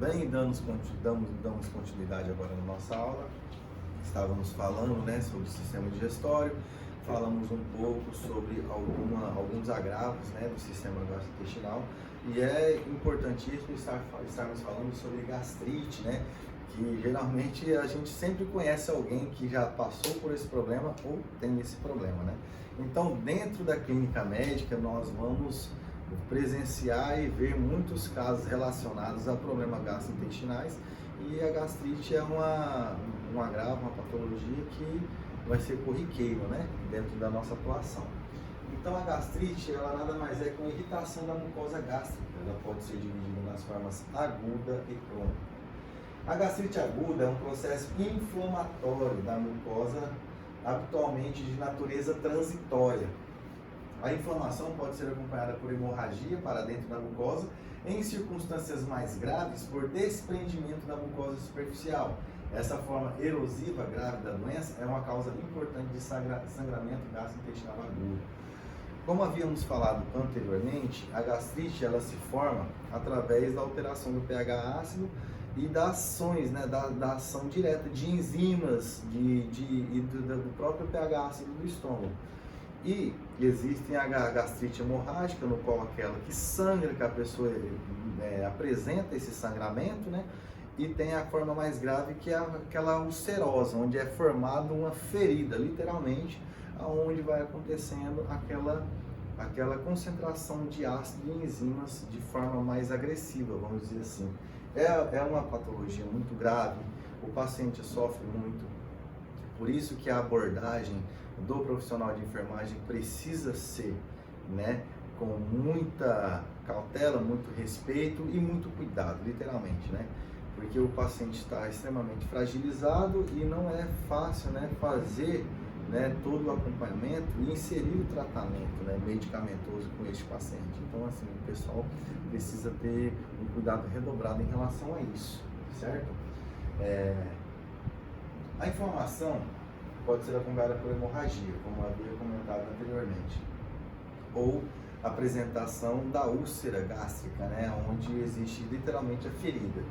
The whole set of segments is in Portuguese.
Bem, damos continuidade agora na nossa aula. Estávamos falando, né, sobre o sistema digestório, falamos um pouco sobre alguns agravos, né, do sistema gastrointestinal, e é importantíssimo estarmos falando sobre gastrite, né, que geralmente a gente sempre conhece alguém que já passou por esse problema ou tem esse problema, né? Então, dentro da clínica médica, nós vamos presenciar e ver muitos casos relacionados a problemas gastrointestinais, e a gastrite é um agravo, uma patologia que vai ser corriqueiro, né, dentro da nossa atuação. Então a gastrite, ela nada mais é que uma irritação da mucosa gástrica. Ela pode ser dividida nas formas aguda e crônica. A gastrite aguda é um processo inflamatório da mucosa, habitualmente de natureza transitória. A inflamação pode ser acompanhada por hemorragia para dentro da mucosa, em circunstâncias mais graves por desprendimento da mucosa superficial. Essa forma erosiva grave da doença é uma causa importante de sangramento gastrointestinal agudo. Como havíamos falado anteriormente, a gastrite ela se forma através da alteração do pH ácido e das ações, né, da ação direta de enzimas do próprio pH ácido do estômago. E existe a gastrite hemorrágica, no qual aquela que sangra, que a pessoa apresenta esse sangramento, né? E tem a forma mais grave, que é aquela ulcerosa, onde é formada uma ferida, literalmente, onde vai acontecendo aquela concentração de ácido e enzimas de forma mais agressiva, vamos dizer assim. É uma patologia muito grave, o paciente sofre muito, por isso que a abordagem do profissional de enfermagem precisa ser, né, com muita cautela, muito respeito e muito cuidado, literalmente, né? Porque o paciente está extremamente fragilizado e não é fácil, né, fazer, né, todo o acompanhamento e inserir o tratamento, né, medicamentoso com este paciente. Então, assim, o pessoal precisa ter um cuidado redobrado em relação a isso, certo? A inflamação pode ser acompanhada por hemorragia, como havia comentado anteriormente, ou apresentação da úlcera gástrica, né, onde existe literalmente a ferida.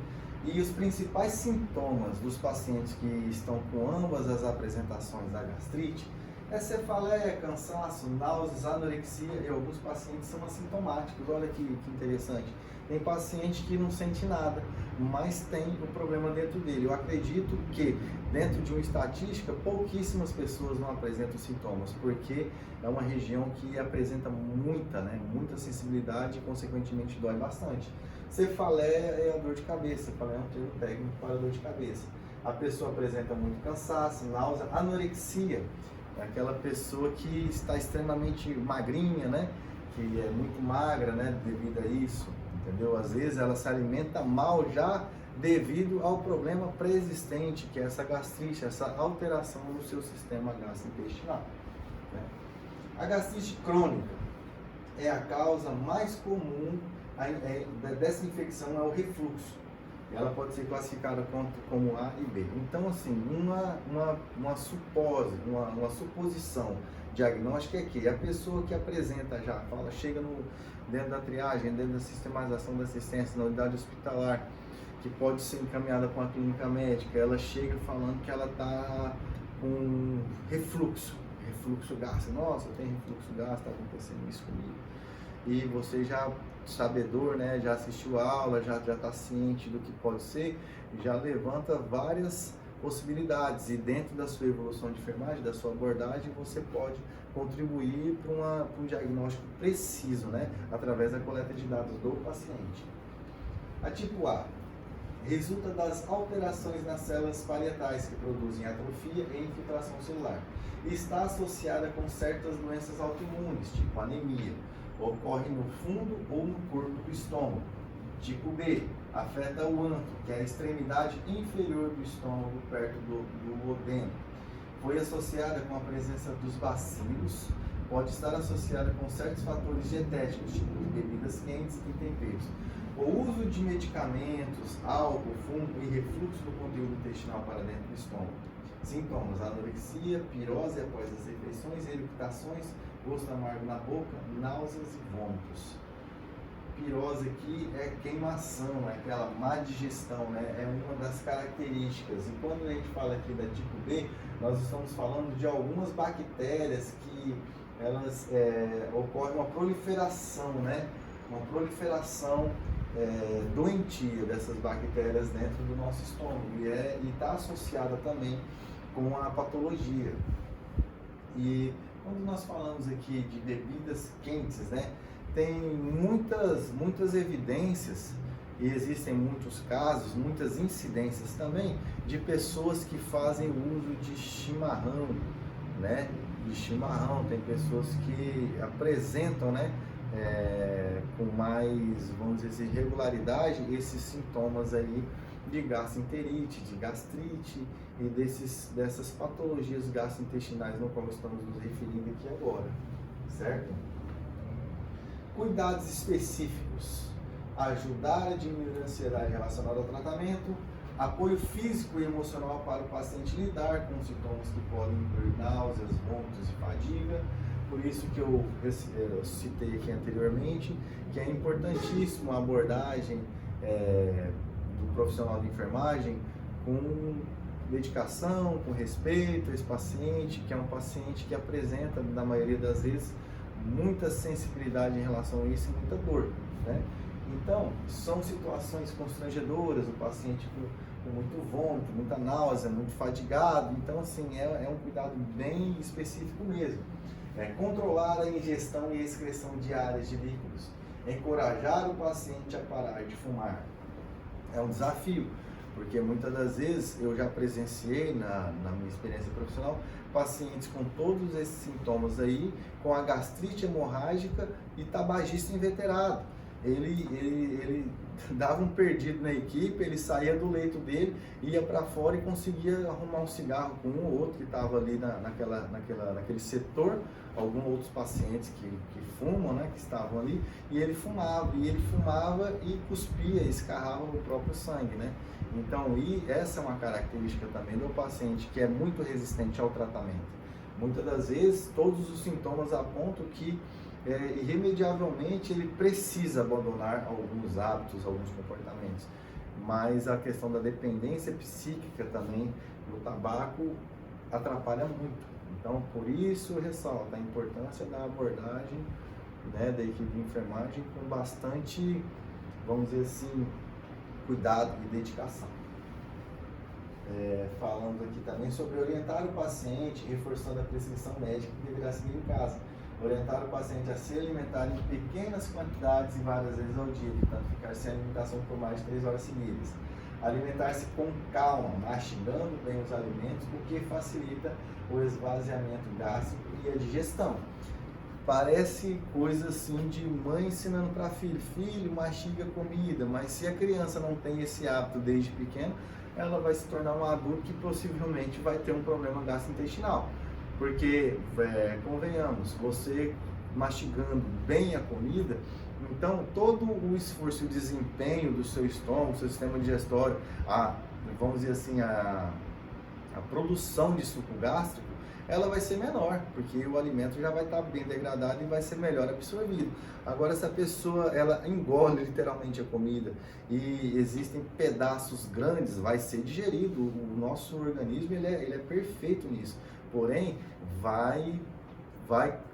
E os principais sintomas dos pacientes que estão com ambas as apresentações da gastrite é cefaleia, cansaço, náuseas, anorexia, e alguns pacientes são assintomáticos. Olha que interessante. Tem paciente que não sente nada, mas tem o problema dentro dele. Eu acredito que, dentro de uma estatística, pouquíssimas pessoas não apresentam sintomas, porque é uma região que apresenta muita sensibilidade e, consequentemente, dói bastante. Cefaleia é a dor de cabeça, cefaleia é um termo técnico para dor de cabeça. A pessoa apresenta muito cansaço, náusea, anorexia, é aquela pessoa que está extremamente magrinha, né? Que é muito magra, né? Devido a isso, entendeu? Às vezes ela se alimenta mal já devido ao problema pré-existente, que é essa gastrite, essa alteração no seu sistema gastrointestinal, né? A gastrite crônica é a causa mais comum dessa infecção, é o refluxo. Ela pode ser classificada como A e B. Então, assim, uma suposição diagnóstica é que a pessoa que apresenta chega dentro da triagem, dentro da sistematização da assistência na unidade hospitalar, que pode ser encaminhada para uma clínica médica, ela chega falando que ela está com refluxo gástrico. Nossa, eu tenho refluxo gástrico, está acontecendo isso comigo. E você já sabedor, né, já assistiu a aula, já está ciente do que pode ser, já levanta várias possibilidades, e dentro da sua evolução de enfermagem, da sua abordagem, você pode contribuir para um diagnóstico preciso, né, através da coleta de dados do paciente. A tipo A resulta das alterações nas células parietais que produzem atrofia e infiltração celular e está associada com certas doenças autoimunes, tipo anemia. Ocorre no fundo ou no corpo do estômago. Tipo B, afeta o antro, que é a extremidade inferior do estômago, perto do duodeno. Foi associada com a presença dos bacilos, pode estar associada com certos fatores dietéticos, tipo bebidas quentes e temperos. O uso de medicamentos, álcool, fumo e refluxo do conteúdo intestinal para dentro do estômago. Sintomas: anorexia, pirose após as refeições, eructações, gosto amargo na boca, náuseas e vômitos. pirose aqui é queimação, é aquela má digestão, né? É uma das características. E quando a gente fala aqui da tipo B, nós estamos falando de algumas bactérias que elas ocorre uma proliferação, né? Uma proliferação doentia dessas bactérias dentro do nosso estômago e está associada também com a patologia. E quando nós falamos aqui de bebidas quentes, né? Tem muitas evidências e existem muitos casos, muitas incidências também de pessoas que fazem uso de chimarrão, né? De chimarrão, tem pessoas que apresentam, né? Com mais, vamos dizer assim, regularidade, esses sintomas aí de gastroenterite, de gastrite e dessas patologias gastrointestinais no qual estamos nos referindo aqui agora, certo? Cuidados específicos: ajudar a diminuir a ansiedade relacionada ao tratamento, apoio físico e emocional para o paciente lidar com sintomas que podem incluir náuseas, vômitos e fadiga. Por isso que eu citei aqui anteriormente, que é importantíssimo a abordagem do profissional de enfermagem com dedicação, com respeito a esse paciente, que é um paciente que apresenta, na maioria das vezes, muita sensibilidade em relação a isso e muita dor, né? Então, são situações constrangedoras, o paciente com muito vômito, muita náusea, muito fadigado. Então, assim, é um cuidado bem específico mesmo. Controlar a ingestão e excreção diárias de líquidos. Encorajar o paciente a parar de fumar. É um desafio, porque muitas das vezes eu já presenciei na minha experiência profissional pacientes com todos esses sintomas aí, com a gastrite hemorrágica e tabagista inveterado. Ele dava um perdido na equipe, ele saía do leito dele, ia para fora e conseguia arrumar um cigarro com um ou outro que estava ali naquele setor, alguns outros pacientes que fumam, né, que estavam ali, e ele fumava e cuspia, escarrava o próprio sangue, né? Então, essa é uma característica também do paciente que é muito resistente ao tratamento. Muitas das vezes, todos os sintomas apontam que irremediavelmente ele precisa abandonar alguns hábitos, alguns comportamentos, mas a questão da dependência psíquica também do tabaco atrapalha muito. Então, por isso ressalta a importância da abordagem, né, da equipe de enfermagem com bastante, vamos dizer assim, cuidado e dedicação. Falando aqui também sobre orientar o paciente, reforçando a prescrição médica que deverá seguir em casa. Orientar o paciente a se alimentar em pequenas quantidades e várias vezes ao dia, portanto, ficar sem alimentação por mais de 3 horas seguidas. Alimentar-se com calma, mastigando bem os alimentos, o que facilita o esvaziamento gástrico e a digestão. Parece coisa assim de mãe ensinando para filho: filho, mastiga comida, mas se a criança não tem esse hábito desde pequeno, ela vai se tornar um adulto que possivelmente vai ter um problema gastrointestinal. Porque, convenhamos, você mastigando bem a comida, então todo o esforço e o desempenho do seu estômago, do seu sistema digestório, vamos dizer assim, a produção de suco gástrico, ela vai ser menor, porque o alimento já vai estar bem degradado e vai ser melhor absorvido. Agora, se a pessoa ela engole literalmente a comida e existem pedaços grandes, vai ser digerido. O nosso organismo ele é perfeito nisso. Porém, vai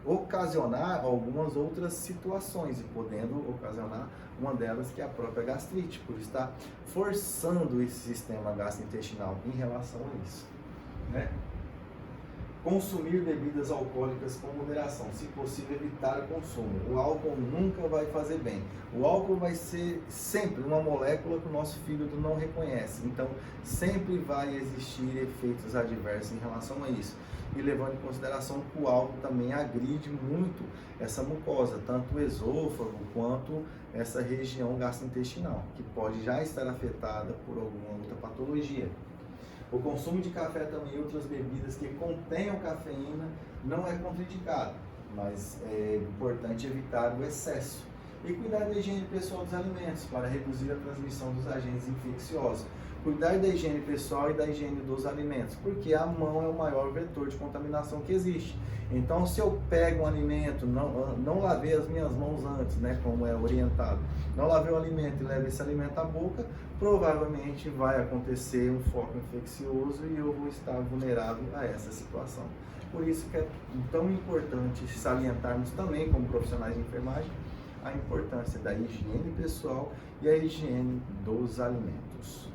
ocasionar algumas outras situações, e podendo ocasionar uma delas que é a própria gastrite, por estar forçando esse sistema gastrointestinal em relação a isso, né? Consumir bebidas alcoólicas com moderação, se possível evitar o consumo. O álcool nunca vai fazer bem. O álcool vai ser sempre uma molécula que o nosso fígado não reconhece. Então, sempre vai existir efeitos adversos em relação a isso. E levando em consideração que o álcool também agride muito essa mucosa, tanto o esôfago quanto essa região gastrointestinal, que pode já estar afetada por alguma outra patologia. O consumo de café também e outras bebidas que contenham cafeína não é contraindicado, mas é importante evitar o excesso. E cuidar da higiene pessoal dos alimentos para reduzir a transmissão dos agentes infecciosos. Cuidar da higiene pessoal e da higiene dos alimentos, porque a mão é o maior vetor de contaminação que existe. Então, se eu pego um alimento, não lavei as minhas mãos antes, né, como é orientado, não lavei o alimento e levo esse alimento à boca, provavelmente vai acontecer um foco infeccioso e eu vou estar vulnerável a essa situação. Por isso que é tão importante salientarmos também, como profissionais de enfermagem, a importância da higiene pessoal e a higiene dos alimentos.